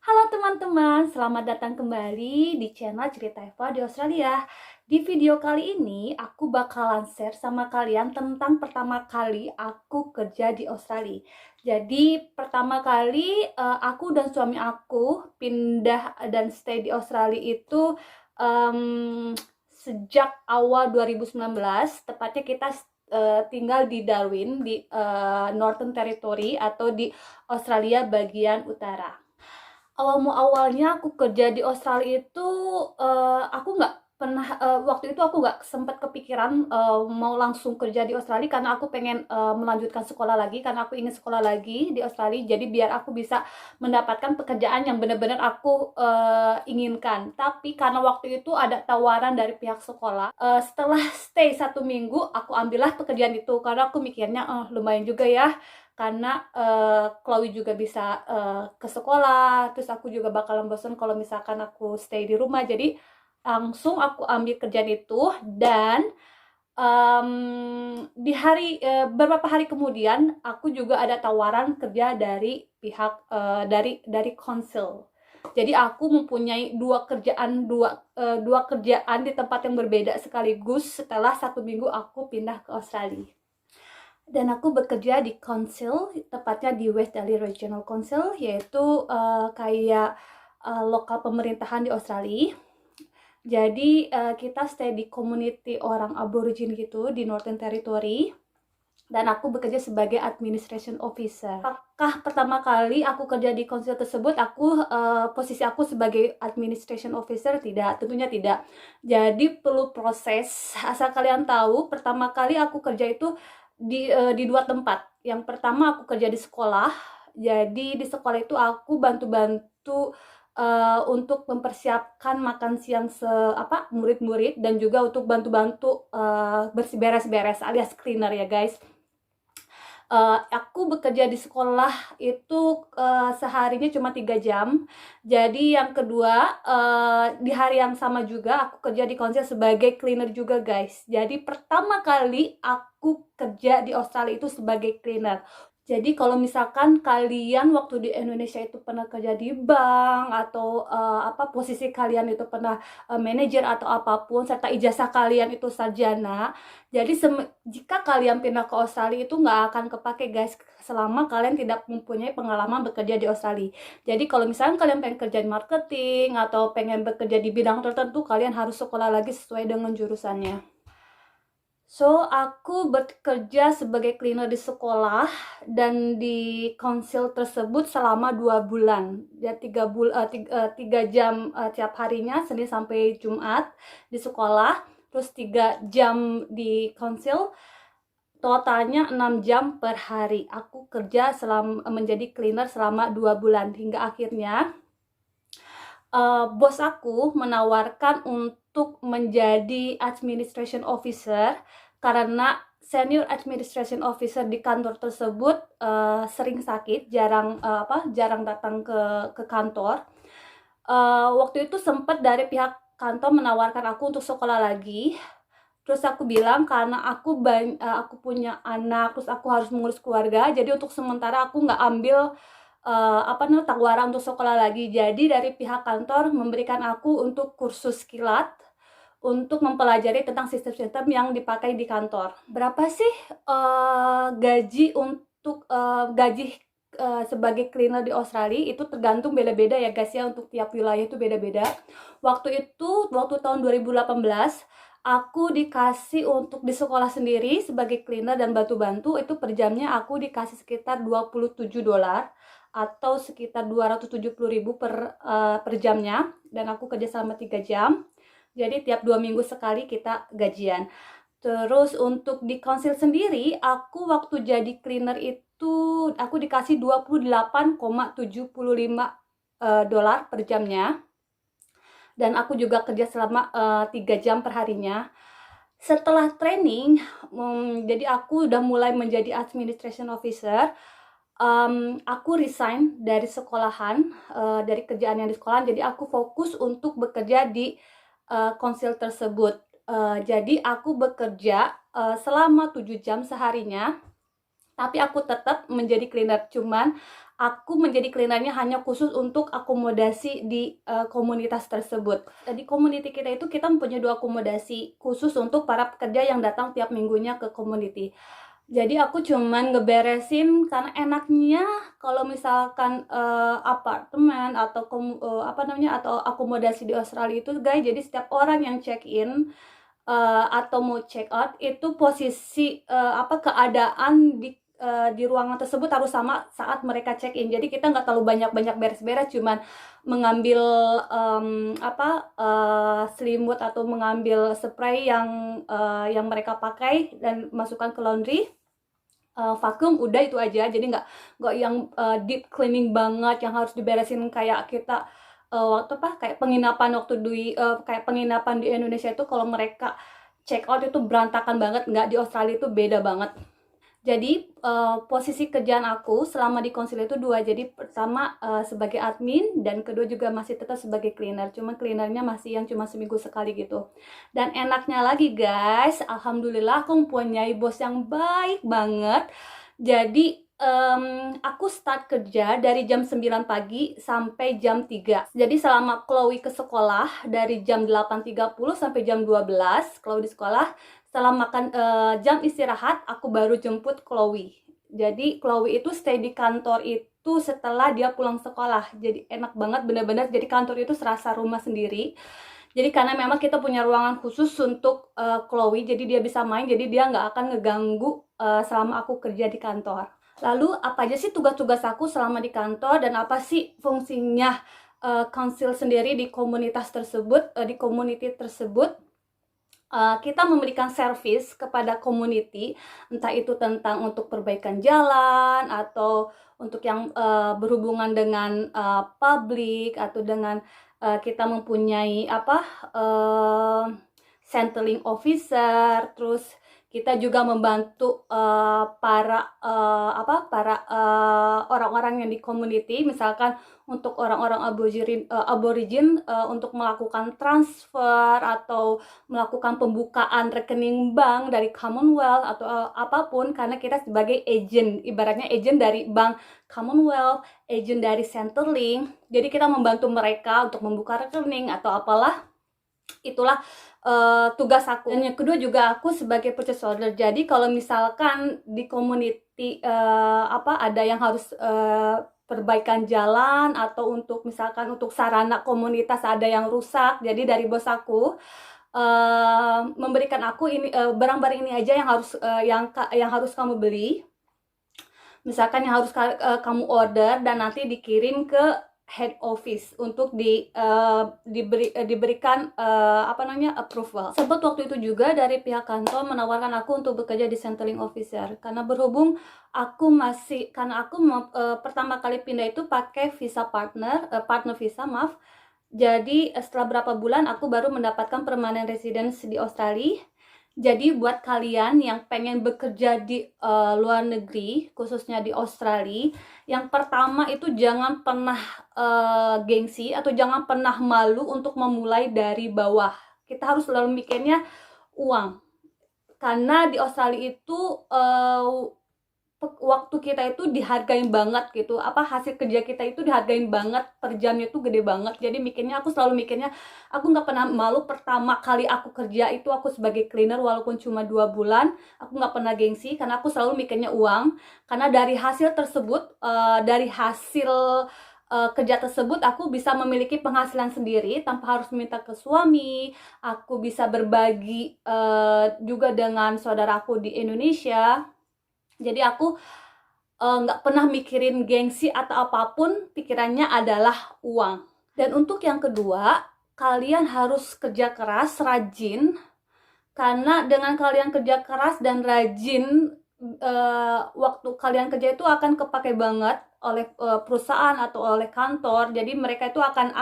Halo teman-teman, selamat datang kembali di channel Cerita Eva di Australia. Di video kali ini, aku bakalan share sama kalian tentang pertama kali aku kerja di Australia. Jadi, pertama kali aku dan suami aku pindah dan stay di Australia itu sejak awal 2019, tepatnya kita tinggal di Darwin, di Northern Territory atau di Australia bagian utara. Awalnya aku kerja di Australia itu, aku nggak pernah, waktu itu aku nggak sempat kepikiran, mau langsung kerja di Australia karena aku pengen, melanjutkan sekolah lagi, karena aku ingin sekolah lagi di Australia. Jadi biar aku bisa mendapatkan pekerjaan yang benar-benar aku, inginkan. Tapi karena waktu itu ada tawaran dari pihak sekolah, setelah stay 1 minggu, aku ambillah pekerjaan itu karena aku mikirnya, lumayan juga ya, karena Chloe juga bisa ke sekolah, terus aku juga bakalan bosan kalau misalkan aku stay di rumah. Jadi langsung aku ambil kerjaan itu, dan beberapa hari kemudian aku juga ada tawaran kerja dari pihak dari konsil. Jadi aku mempunyai dua kerjaan di tempat yang berbeda sekaligus setelah 1 minggu aku pindah ke Australia. Dan aku bekerja di council, tepatnya di West Daly Regional Council, yaitu kayak lokal pemerintahan di Australia. Jadi kita stay di community orang aborigin gitu di Northern Territory, dan aku bekerja sebagai administration officer. Apakah pertama kali aku kerja di council tersebut posisi aku sebagai administration officer? Tidak, tentunya tidak. Jadi perlu proses. Asal kalian tahu, pertama kali aku kerja itu di dua tempat. Yang pertama aku kerja di sekolah. Jadi di sekolah itu aku bantu-bantu untuk mempersiapkan makan siang murid-murid, dan juga untuk bantu-bantu bersih beres-beres alias cleaner ya guys. Aku bekerja di sekolah itu seharinya cuma 3 jam. Jadi yang kedua, di hari yang sama juga aku kerja di konser sebagai cleaner juga guys. Jadi pertama kali aku kerja di Australia itu sebagai cleaner. Jadi kalau misalkan kalian waktu di Indonesia itu pernah kerja di bank, atau posisi kalian itu pernah manajer atau apapun, serta ijazah kalian itu sarjana, jadi jika kalian pindah ke Australia itu nggak akan kepake guys, selama kalian tidak mempunyai pengalaman bekerja di Australia. Jadi kalau misalkan kalian pengen kerja di marketing atau pengen bekerja di bidang tertentu, kalian harus sekolah lagi sesuai dengan jurusannya. So, aku bekerja sebagai cleaner di sekolah dan di konsil tersebut selama 2 bulan. Ya, 3 jam tiap harinya, Senin sampai Jumat di sekolah, terus 3 jam di konsil, totalnya 6 jam per hari. Aku kerja menjadi cleaner selama 2 bulan, hingga akhirnya bos aku menawarkan untuk menjadi administration officer, karena senior administration officer di kantor tersebut sering sakit, jarang datang ke kantor. Waktu itu sempat dari pihak kantor menawarkan aku untuk sekolah lagi. Terus aku bilang karena aku punya anak, terus aku harus mengurus keluarga, jadi untuk sementara aku nggak ambil tawaran untuk sekolah lagi. Jadi dari pihak kantor memberikan aku untuk kursus kilat untuk mempelajari tentang sistem-sistem yang dipakai di kantor. Berapa sih gaji sebagai cleaner di Australia? Itu tergantung beda-beda ya guys ya, untuk tiap wilayah itu beda-beda. Waktu tahun 2018, aku dikasih untuk di sekolah sendiri sebagai cleaner dan bantu-bantu, itu per jamnya aku dikasih sekitar $27 atau sekitar 270.000 per jamnya, dan aku kerja selama 3 jam. Jadi tiap 2 minggu sekali kita gajian. Terus untuk di konsil sendiri, aku waktu jadi cleaner itu aku dikasih $28,75 per jamnya, dan aku juga kerja selama 3 jam per harinya. Setelah training, jadi aku udah mulai menjadi administration officer. Aku resign dari sekolahan, dari kerjaan yang di sekolahan, jadi aku fokus untuk bekerja di konsil tersebut. Jadi aku bekerja selama 7 jam seharinya, tapi aku tetap menjadi cleaner. Cuman aku menjadi cleanernya hanya khusus untuk akomodasi di komunitas tersebut. Di community kita itu kita mempunyai 2 akomodasi khusus untuk para pekerja yang datang tiap minggunya ke community. Jadi aku cuman ngeberesin karena enaknya kalau misalkan apartemen atau atau akomodasi di Australia itu guys, jadi setiap orang yang check in atau mau check out itu posisi keadaan di ruangan tersebut harus sama saat mereka check in. Jadi kita nggak terlalu banyak beres-beres, cuman mengambil selimut atau mengambil spray yang mereka pakai dan masukkan ke laundry, vakum, udah itu aja. Jadi nggak yang deep cleaning banget yang harus diberesin kayak kita kayak penginapan di Indonesia itu kalau mereka check out itu berantakan banget. Nggak, di Australia itu beda banget. Jadi posisi kerjaan aku selama di konsil itu 2. Jadi pertama sebagai admin, dan kedua juga masih tetap sebagai cleaner. Cuma cleanernya masih yang cuma seminggu sekali gitu. Dan enaknya lagi guys, alhamdulillah aku mempunyai bos yang baik banget. Jadi aku start kerja dari jam 9 pagi sampai jam 3. Jadi selama Chloe ke sekolah dari jam 8.30 sampai jam 12, Chloe di sekolah. Setelah makan jam istirahat, aku baru jemput Chloe. Jadi Chloe itu stay di kantor itu setelah dia pulang sekolah. Jadi enak banget, bener-bener jadi kantor itu serasa rumah sendiri. Jadi karena memang kita punya ruangan khusus untuk Chloe, jadi dia bisa main, jadi dia nggak akan ngeganggu selama aku kerja di kantor. Lalu apa aja sih tugas-tugas aku selama di kantor, dan apa sih fungsinya council sendiri di komunitas tersebut, di community tersebut? Kita memberikan service kepada community, entah itu tentang untuk perbaikan jalan atau untuk yang berhubungan dengan publik, atau dengan kita mempunyai centering officer. Terus kita juga membantu para orang-orang yang di community, misalkan untuk orang-orang aborigin untuk melakukan transfer atau melakukan pembukaan rekening bank dari Commonwealth atau apapun, karena kita sebagai agent, ibaratnya agent dari bank Commonwealth, agent dari Centrelink. Jadi kita membantu mereka untuk membuka rekening atau apalah. Itulah tugas aku. Dan yang kedua juga aku sebagai purchase order. Jadi kalau misalkan di community ada yang harus perbaikan jalan, atau untuk misalkan untuk sarana komunitas ada yang rusak, jadi dari bos aku memberikan aku ini barang-barang ini aja yang harus yang harus kamu beli. Misalkan yang harus kamu order dan nanti dikirim ke head office untuk diberikan approval. Sempat waktu itu juga dari pihak kantor menawarkan aku untuk bekerja di centering officer, karena berhubung aku pertama kali pindah itu pakai visa partner visa, maaf. Jadi setelah berapa bulan aku baru mendapatkan permanent residence di Australia. Jadi buat kalian yang pengen bekerja di luar negeri, khususnya di Australia, yang pertama itu jangan pernah gengsi atau jangan pernah malu untuk memulai dari bawah. Kita harus selalu mikirnya uang. Karena di Australia itu waktu kita itu dihargain banget gitu, hasil kerja kita itu dihargain banget, per jamnya tuh gede banget. Jadi aku selalu mikirnya aku nggak pernah malu. Pertama kali aku kerja itu aku sebagai cleaner, walaupun cuma 2 bulan, aku nggak pernah gengsi karena aku selalu mikirnya uang. Karena dari hasil tersebut, dari hasil kerja tersebut aku bisa memiliki penghasilan sendiri tanpa harus minta ke suami. Aku bisa berbagi juga dengan saudaraku di Indonesia. Jadi aku nggak pernah mikirin gengsi atau apapun, pikirannya adalah uang. Dan untuk yang kedua, kalian harus kerja keras, rajin. Karena dengan kalian kerja keras dan rajin, waktu kalian kerja itu akan kepake banget oleh perusahaan atau oleh kantor. Jadi mereka itu akan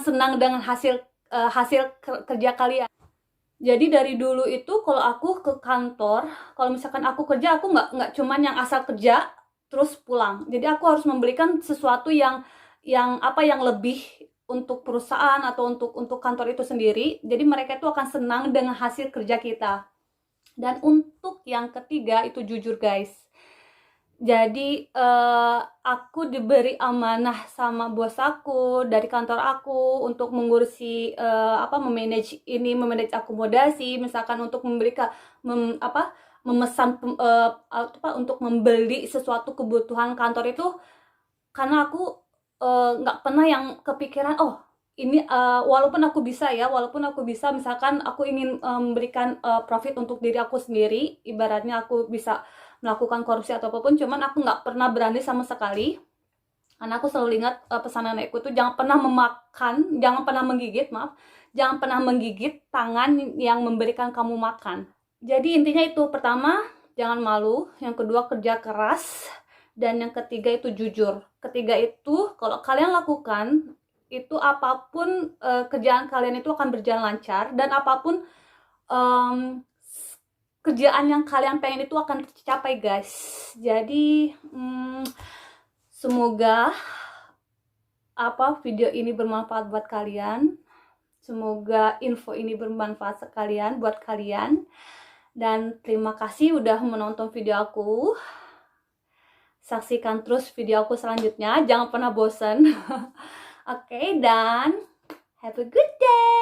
senang dengan hasil kerja kalian. Jadi dari dulu itu kalau aku ke kantor, kalau misalkan aku kerja, aku nggak cuman yang asal kerja terus pulang. Jadi aku harus memberikan sesuatu yang lebih untuk perusahaan atau untuk kantor itu sendiri. Jadi mereka itu akan senang dengan hasil kerja kita. Dan untuk yang ketiga itu jujur guys. Jadi aku diberi amanah sama bos aku dari kantor aku untuk mengurusi memanage akomodasi, misalkan untuk memesan untuk membeli sesuatu kebutuhan kantor itu, karena aku nggak pernah yang kepikiran, oh ini walaupun aku bisa misalkan aku ingin memberikan profit untuk diri aku sendiri, ibaratnya aku bisa melakukan korupsi atau apapun, cuman aku nggak pernah berani sama sekali, karena aku selalu ingat pesan nenekku tuh, jangan pernah menggigit tangan yang memberikan kamu makan. Jadi intinya itu, pertama jangan malu, yang kedua kerja keras, dan yang ketiga itu jujur. Ketiga itu kalau kalian lakukan itu, apapun kerjaan kalian itu akan berjalan lancar, dan apapun em, kerjaan yang kalian pengen itu akan tercapai, guys. Jadi semoga video ini bermanfaat buat kalian. Semoga info ini bermanfaat sekalian buat kalian. Dan terima kasih udah menonton video aku. Saksikan terus video aku selanjutnya. Jangan pernah bosan. Oke, dan have a good day.